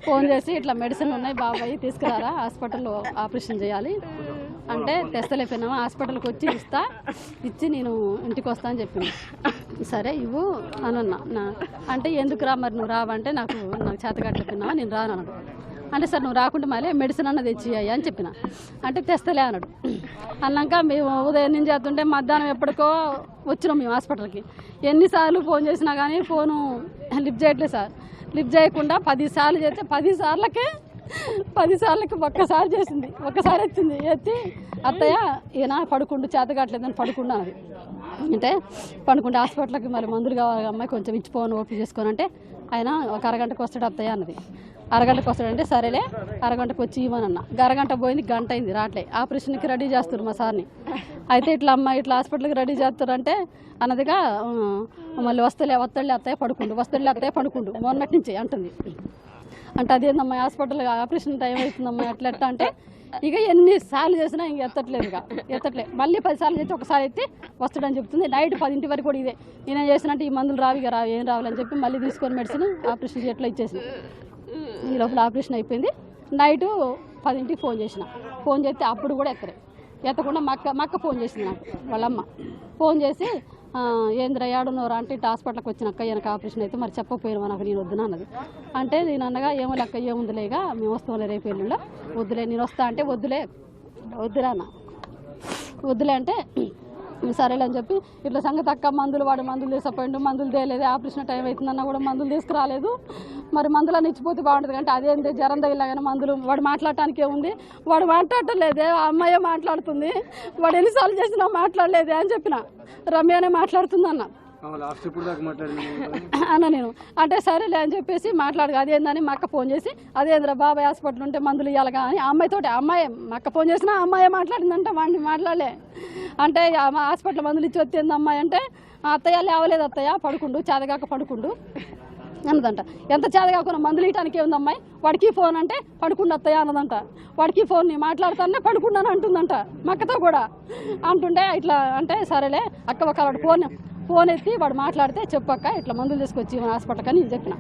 Phone చేసి ఇట్లా medicine ఉన్నాయి బాబాయ్ తీసుకురారా హాస్పిటల్లో ఆపరేషన్ చేయాలి అంటే తెస్తలేకపోయినామా హాస్పిటల్కి వచ్చి ఇచ్చి నేను ఇంటికి వస్తా అని చెప్పింది. సరే ఇవ్వు అని అన్నా. అంటే ఎందుకు రా మరి నువ్వు రావంటే నాకు చేతగట్లేకపోయినావా నేను రాను అన్నాడు. అంటే సార్ నువ్వు రాకుండా మళ్ళీ మెడిసిన్ అన్నది తెచ్చి అని చెప్పిన. అంటే తెస్తలే అన్నాడు. అన్నాక మేము ఉదయం నుంచి చేస్తుంటే మధ్యాహ్నం ఎప్పటికో వచ్చినాం మేము హాస్పిటల్కి. ఎన్నిసార్లు ఫోన్ చేసినా కానీ ఫోను లిఫ్ట్ చేయట్లేదు సార్. లిఫ్ట్ చేయకుండా 10 సార్లు చేస్తే 10 సార్లకి ఒక్కసారి చేసింది. ఒక్కసారి ఎత్తి అత్తయ్య ఈయన పడుకుంటూ చేతగట్లేదని పడుకుండా అన్నది. అంటే పడుకుంటే హాస్పిటల్కి మరి మందులు కావాలి అమ్మాయి కొంచెం ఇచ్చిపోను ఓపీ చేసుకొని అంటే ఆయన ఒక అరగంటకు వస్తాడు అత్తయ్య అన్నది. అరగంటకు వస్తాడంటే సరేలే అరగంటకు వచ్చి ఇవ్వనన్నా. అరగంట పోయింది, గంట అయింది రావట్లే. ఆపరేషన్కి రెడీ చేస్తారు మా సార్ని. అయితే ఇట్లా అమ్మాయి ఇట్లా హాస్పిటల్కి రెడీ చేస్తారంటే అన్నదిగా మళ్ళీ వస్తలే అత్తయ్య పడుకుండు మొన్నటి నుంచి అంటుంది. అంటే అదేందమ్మా హాస్పిటల్ ఆపరేషన్ టైం అవుతుందమ్మా ఎట్లా అంటే ఇక ఎన్నిసార్లు చేసినా ఇంక ఎత్తట్లేదు. మళ్ళీ 10 సార్లు చేస్తే ఒకసారి ఎత్తి వస్తాడని చెప్తుంది. నైట్ 10 వరకు కూడా ఇదే నేనేం చేసినట్టు ఈ మందులు ఏం రావాలని చెప్పి మళ్ళీ తీసుకొని మెడిసిన్ ఆపరేషన్ చేయట్లో ఇచ్చేసి ఈ లోపల ఆపరేషన్ అయిపోయింది. నైటు 10కి ఫోన్ చేస్తే అప్పుడు కూడా ఎత్తకుండా మక్క ఫోన్ చేసింది నాకు. వాళ్ళమ్మ ఫోన్ చేసి ఏంద్రా ఏడున్నోరా అంటే ఇట్లా హాస్పిటల్కి వచ్చినాక ఈయనకు ఆపరేషన్ అయితే మరి చెప్పకపోయినా నాకు నేను వద్దునా అన్నది. అంటే నేను అన్నగా ఏమో లెక్క ఏముందిలేగా మేము వస్తాంలే రేపు ఎల్లుండో వద్దులే నేను వస్తా అంటే వద్దురా అన్న వద్దులే అంటే సరేలే అని చెప్పి ఇట్లా సంగతి అక్క వాడు మందులు తీసుకుపోయిండు మందులు తేలేదు ఆపరేషన్ టైం అవుతుందన్నా కూడా మందులు తీసుకురాలేదు మరి మందులన్నీ ఇచ్చిపోతే బాగుంటుంది అంటే అదేంటి జ్వరం తగిలాగానే మందులు వాడు మాట్లాడటానికి ఏముంది వాడు మాట్లాడలేదే ఆ అమ్మాయే మాట్లాడుతుంది వాడు ఎన్నిసార్లు చేసినా మాట్లాడలేదే అని చెప్పిన రమ్యనే మాట్లాడుతుంది అన్న నేను అంటే సరేలే అని చెప్పేసి మాట్లాడగా అదేందని మా అక్క ఫోన్ చేసి అదేంద్రా బాబాయ్ హాస్పిటల్ ఉంటే మందులు ఇవ్వాలిగా అని అమ్మాయి మా అక్క ఫోన్ చేసినా అమ్మాయే మాట్లాడిందంటే వాడిని మాట్లాడలే అంటే హాస్పిటల్ మందులు ఇచ్చి వచ్చింది అమ్మాయి అంటే అత్తయ్య లేవలేదు అత్తయ్య పడుకుండు చేతగాక పడుకుండు అన్నదంట. ఎంత చేతగాకుండా మందులు ఇవ్వడానికి ఏముంది అమ్మాయి వాడికి ఫోన్ అంటే పడుకుండు అత్తయ్య అన్నదంట. వాడికి ఫోన్ నీ మాట్లాడుతానే పడుకున్నాను అంటుందంట మా అక్కతో కూడా అంటుంటే ఇట్లా అంటే సరేలే అక్క ఒక వాడు ఫోన్ ఎత్తి వాడు మాట్లాడితే చెప్పక్క ఇట్లా మందులు తీసుకొచ్చి మన హాస్పిటల్కి అని నేను చెప్పిన.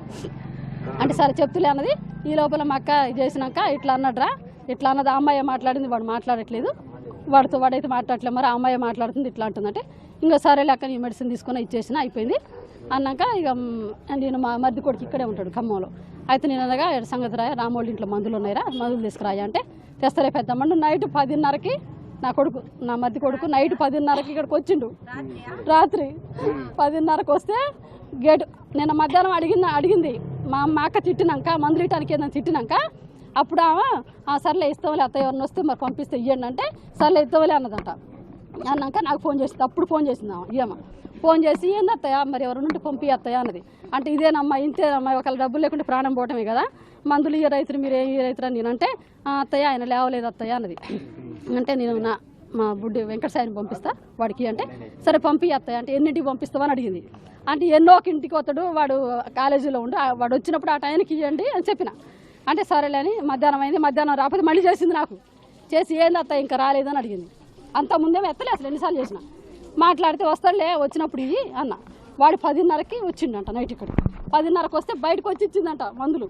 అంటే సరే చెప్తులే అన్నది. ఈ లోపల మా అక్క చేసినాక ఇట్లా అన్నట్రా ఇట్లా అన్నది ఆ అమ్మాయి మాట్లాడింది వాడు మాట్లాడట్లేదు వాడైతే మాట్లాడట్లేదు మరి ఆ అమ్మాయి మాట్లాడుతుంది ఇట్లా అంటుందంటే ఇంకా సరేలే అక్క నీ మెడిసిన్ తీసుకొని ఇచ్చేసిన అయిపోయింది అన్నాక ఇక నేను మా మధ్య కొడుకు ఇక్కడే ఉంటాడు ఖమ్మంలో. అయితే నేను అనగా సంగతి రాయ రామోళ్ళ ఇంట్లో మందులు ఉన్నాయిరా మందులు తీసుకురాయా అంటే తెస్తలే పెద్దమ్మండు. నైట్ 10:30కి నా మధ్య కొడుకు నైట్ 10:30కి ఇక్కడికి వచ్చిండు. రాత్రి 10:30కి వస్తే గేటు నేను మధ్యాహ్నం అడిగింది మా అక్క తిట్టినాక మందులు ఇవ్వడానికి ఏదైనా తిట్టినాక అప్పుడు సర్లే ఇస్తాంలే అత్తయ్య ఎవరిని వస్తే మరి పంపిస్తే ఇవ్వండి అంటే సర్లే ఇస్తాంలే అన్నదంట. అన్నాక నాకు ఫోన్ చేసింది అప్పుడు ఫోన్ చేసింది ఫోన్ చేసి ఏంది అత్తయ్య మరి ఎవరి నుండి పంపి అత్తయ్య అన్నది. అంటే ఇదేనమ్మా ఇంతేనమ్మా ఒకవేళ డబ్బులు లేకుంటే ప్రాణం పోవటమే కదా మందులు ఇయ్య రైతులు మీరు ఏం రైతులు అని నేనంటే అత్తయ్య ఆయన లేవలేదు అత్తయ్య అన్నది. అంటే నేను మా బుడ్డి వెంకటసాయిని పంపిస్తా వాడికి అంటే సరే పంపి అత్తయ్య అంటే ఎన్నింటికి పంపిస్తావని అడిగింది. అంటే ఎన్నో ఒక ఇంటికి వస్తాడు వాడు కాలేజీలో ఉండు వాడు వచ్చినప్పుడు ఆ టైంకి ఇవ్వండి అని చెప్పిన. అంటే సరేలే అని మధ్యాహ్నం అయింది మధ్యాహ్నం రాకపోతే మళ్ళీ చేసింది నాకు చేసి ఏంది అత్తయ్య ఇంకా రాలేదని అడిగింది. అంత ముందేమో ఎత్తలే అసలు ఎన్నిసార్లు చేసిన మాట్లాడితే వస్తాడులే వచ్చినప్పుడు ఇవి అన్న. వాడు 10:30కి వచ్చిండంట నైట్ ఇక్కడ 10:30కి వస్తే బయటకు వచ్చి ఇచ్చిందంట మందులు.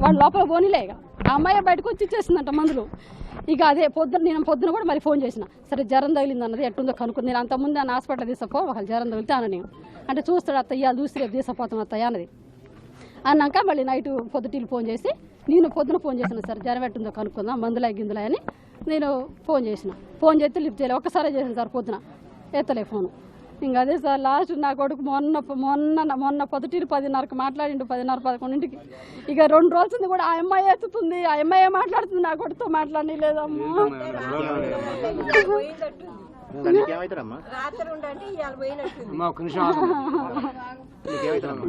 వాడు లోపల పోనీలే ఇక ఆ అమ్మాయి బయటకు వచ్చి ఇచ్చేసిందంట మందులు. ఇక అదే నేను పొద్దున కూడా మరి ఫోన్ చేసిన సరే జ్వరం తగిలింది అన్నది ఎట్టుందో కనుక్కుంది. నేను అంతకుముందు ఆ హాస్పిటల్ తీసుకుపో ఒకళ్ళు జ్వరం తగిలితే అన్న నేను అంటే చూస్తాడు అత్తయ్య చూసి రేపు తీసుకుపోతాను అత్తయ్య అన్నది. అన్నాక మళ్ళీ నైట్ పొద్దుటీలు ఫోన్ చేసి నేను పొద్దున ఫోన్ చేసిన సార్ జ్వరం ఎట్టుందో కనుక్కుందాం మందులా గిందులా అని నేను ఫోన్ చేస్తే లిఫ్ట్ చేయలే ఒక్కసారే చేసాను సార్ పొద్దున ఎత్తలే ఫోను. ఇంకా అదే సార్ లాస్ట్ నా కొడుకు మొన్న పొద్దుటీలు 10:30కి మాట్లాడిండు 10:30-11ంటికి ఇక 2 రోజులు కూడా ఆ అమ్మాయి ఎత్తుతుంది ఆ అమ్మాయి మాట్లాడుతుంది నా కొడుకుతో మాట్లాడి లేదమ్మా.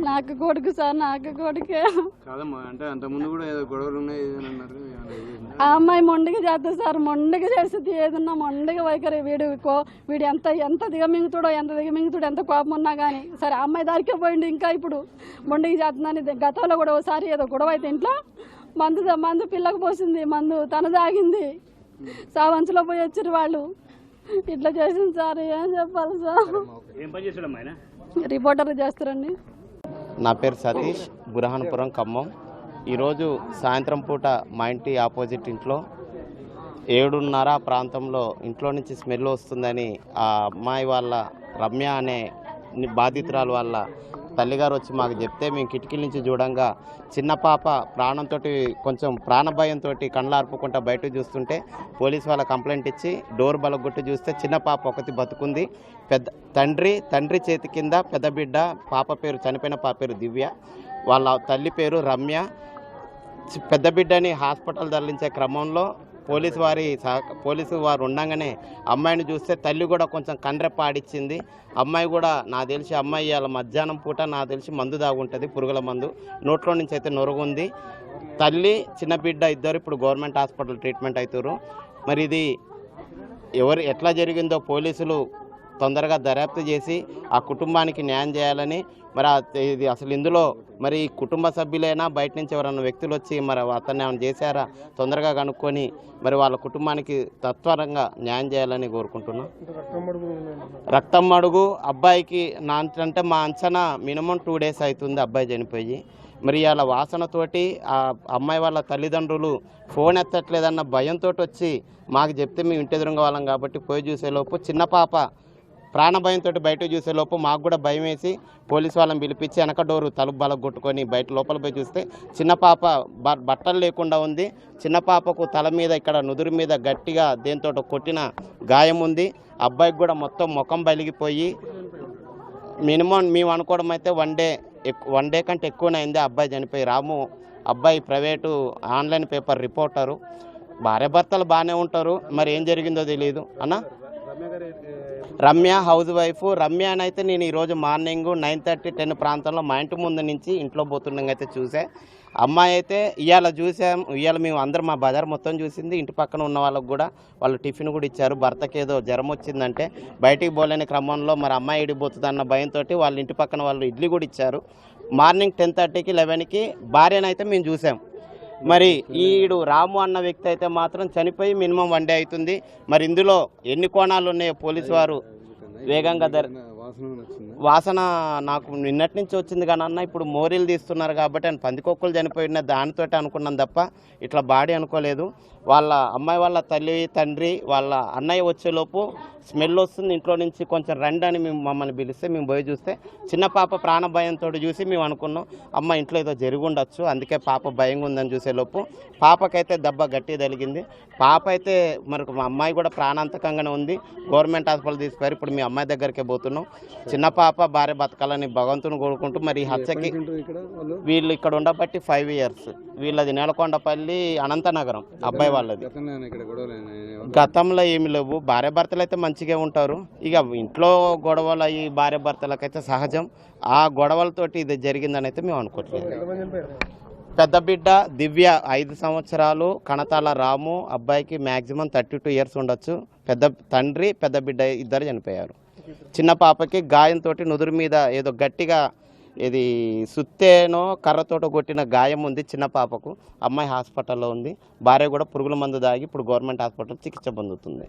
నాకు కొడుకు సార్ నాకు కొడుకే ఆ అమ్మాయి మొండిగా చేస్తుంది సార్ మొండిగా చేస్తుంది ఏదన్నా మొండిగా వైఖరి వీడు ఎంత దిగమింగుతాడో ఎంత కోపం ఉన్నా కానీ సరే అమ్మాయి దారికే పోయిండు ఇంకా ఇప్పుడు మొండిగా చేస్తుందని గతంలో కూడా ఒకసారి ఏదో గొడవ అయితే ఇంట్లో మందు పిల్లకు పోసింది మందు తన తాగింది సావంచులో పోయి వచ్చారు వాళ్ళు ఇట్లా చేసింది సార్ ఏం చెప్పాలి సార్ రిపోర్టర్ చేస్తారండి. నా పేరు సతీష్ బురహాన్పురం ఖమ్మం ఈరోజు సాయంత్రం పూట మా ఇంటి ఆపోజిట్ ఇంట్లో 7:30 ప్రాంతంలో ఇంట్లో నుంచి స్మెల్ వస్తుందని ఆ అమ్మాయి వాళ్ళ రమ్య అనే బాధితురాలు వాళ్ళ తల్లిగారు వచ్చి మాకు చెప్తే మేము కిటికీల నుంచి చూడంగా చిన్న పాప ప్రాణంతో కొంచెం ప్రాణభయంతో కళ్ళు ఆర్పుకుంటా బయటకు చూస్తుంటే పోలీసు వాళ్ళ కంప్లైంట్ ఇచ్చి డోర్ బలగొట్టి చూస్తే చిన్న పాప ఒకటి బతుకుంది. తండ్రి చేతి కింద పెద్ద బిడ్డ, పాప పేరు చనిపోయిన పాప పేరు దివ్య, వాళ్ళ తల్లి పేరు రమ్య. పెద్ద బిడ్డని హాస్పిటల్ తరలించే క్రమంలో పోలీసు వారు ఉండగానే అమ్మాయిని చూస్తే తల్లి కూడా కొంచెం కండ్రెప్ప ఆడిచ్చింది. అమ్మాయి కూడా నాకు తెలిసి అమ్మాయి ఇవాళ మధ్యాహ్నం పూట నాకు తెలిసి మందు దాగుంటుంది, పురుగుల మందు, నోట్లో నుంచి అయితే నొరుగుంది. తల్లి చిన్న బిడ్డ ఇద్దరు ఇప్పుడు గవర్నమెంట్ హాస్పిటల్ ట్రీట్మెంట్ అవుతారు. మరి ఇది ఎట్లా జరిగిందో పోలీసులు తొందరగా దర్యాప్తు చేసి ఆ కుటుంబానికి న్యాయం చేయాలని, మరి ఇది అసలు ఇందులో మరి కుటుంబ సభ్యులైనా బయట నుంచి ఎవరైనా వ్యక్తులు వచ్చి మరి అతన్ని ఏమైనా చేశారా తొందరగా కనుక్కొని మరి వాళ్ళ కుటుంబానికి తత్వరంగా న్యాయం చేయాలని కోరుకుంటున్నాం. రక్తం అడుగు అబ్బాయికి అంటే మా అంచనా మినిమం 2 days అవుతుంది అబ్బాయి చనిపోయి. మరి ఇవాళ వాసనతోటి ఆ అమ్మాయి వాళ్ళ తల్లిదండ్రులు ఫోన్ ఎత్తట్లేదన్న భయంతో వచ్చి మాకు చెప్తే మేము ఇంటి ఎదురుగా వాళ్ళం కాబట్టి పోయి చూసేలోపు చిన్న పాప ప్రాణభయంతో బయట చూసేలోపు మాకు కూడా భయం వేసి పోలీసు వాళ్ళని పిలిపించి వెనక డోరు తలుపు బలగొట్టుకొని లోపల పోయి చూస్తే చిన్న పాప బట్టలు లేకుండా ఉంది. చిన్న పాపకు తల మీద ఇక్కడ నుదురు మీద గట్టిగా దేంతో కొట్టిన గాయం ఉంది. అబ్బాయికి కూడా మొత్తం ముఖం బలిగిపోయి మినిమం మేము అనుకోవడం అయితే 1 day కంటే ఎక్కువనే అయింది అబ్బాయి చనిపోయి. రాము అబ్బాయి ప్రైవేటు ఆన్లైన్ పేపర్ రిపోర్టరు, భార్యాభర్తలు బాగానే ఉంటారు, మరి ఏం జరిగిందో తెలియదు అన్న. Ramya house wife. రమ్య అని అయితే నేను ఈరోజు మార్నింగ్ 9:30, 10 ప్రాంతంలో మా ఇంటి ముందు నుంచి ఇంట్లో పోతుండగా అయితే చూసా. అమ్మాయి అయితే ఇవాళ చూసాం, ఇవాళ మేము అందరం మా బజార్ మొత్తం చూసింది. ఇంటి పక్కన ఉన్న వాళ్ళకు కూడా వాళ్ళు టిఫిన్ కూడా ఇచ్చారు. భర్తకి ఏదో జ్వరం వచ్చిందంటే బయటికి పోలేని క్రమంలో మరి అమ్మాయి ఇడిపోతుంది అన్న భయంతో వాళ్ళ ఇంటి పక్కన వాళ్ళు ఇడ్లీ కూడా ఇచ్చారు. మార్నింగ్ 10:30కి 11కి భార్యనైతే మేము చూసాం. మరి ఈడు రాము అన్న వ్యక్తి అయితే మాత్రం చనిపోయి మినిమం 1 day అవుతుంది. మరి ఇందులో ఎన్ని కోణాలు ఉన్నాయో పోలీసు వారు వేగంగా వాసన నాకు నిన్నటి నుంచి వచ్చింది కానీ అన్న, ఇప్పుడు మోరీలు తీస్తున్నారు కాబట్టి ఆయన పందికొక్కులు చనిపోయిన దానితో అనుకున్నాను తప్ప ఇట్లా బాడీ అనుకోలేదు. వాళ్ళ అమ్మాయి వాళ్ళ తల్లి తండ్రి వాళ్ళ అన్నయ్య వచ్చేలోపు స్మెల్ వస్తుంది ఇంట్లో నుంచి, కొంచెం రండి అని మమ్మల్ని పిలిస్తే మేము పోయి చూస్తే చిన్న పాప ప్రాణభయంతో చూసి మేము అనుకున్నాం అమ్మ ఇంట్లో ఏదో జరిగి ఉండొచ్చు, అందుకే పాప భయంగా ఉందని చూసేలోపు పాపకైతే దెబ్బ గట్టి తగిలింది. పాప అయితే మనకు మా అమ్మాయి కూడా ప్రాణాంతకంగానే ఉంది. గవర్నమెంట్ హాస్పిటల్ తీసుకుపోయారు. ఇప్పుడు మీ అమ్మాయి దగ్గరికే పోతున్నాం. చిన్న పాప భార్య బతకాలని భగవంతుని కోరుకుంటూ మరి ఈ హత్యకి వీళ్ళు ఇక్కడ ఉండబట్టి 5 years. వీళ్ళది నేలకొండపల్లి అనంతనగరం అబ్బాయి వాళ్ళది. గతంలో ఏమి లేవు. భార్య భర్తలు అయితే మంచిగా ఉంటారు. ఇక ఇంట్లో గొడవలు అయ్యి భార్య భర్తలకైతే సహజం. ఆ గొడవలతోటి ఇది జరిగిందని అయితే మేము అనుకోవట్లేదు. పెద్ద బిడ్డ దివ్య 5 సంవత్సరాలు, కణతాల రాము అబ్బాయికి మ్యాక్సిమం 32 years ఉండొచ్చు. తండ్రి పెద్ద బిడ్డ ఇద్దరు చనిపోయారు. చిన్న పాపకి గాయంతో నుదురు మీద ఏదో గట్టిగా ఇది సుత్తేనో కర్రతోట కొట్టిన గాయం ఉంది చిన్న పాపకు. అమ్మాయి హాస్పిటల్లో ఉంది. భార్య కూడా పురుగుల మందు దాగి ఇప్పుడు గవర్నమెంట్ హాస్పిటల్ చికిత్స పొందుతుంది.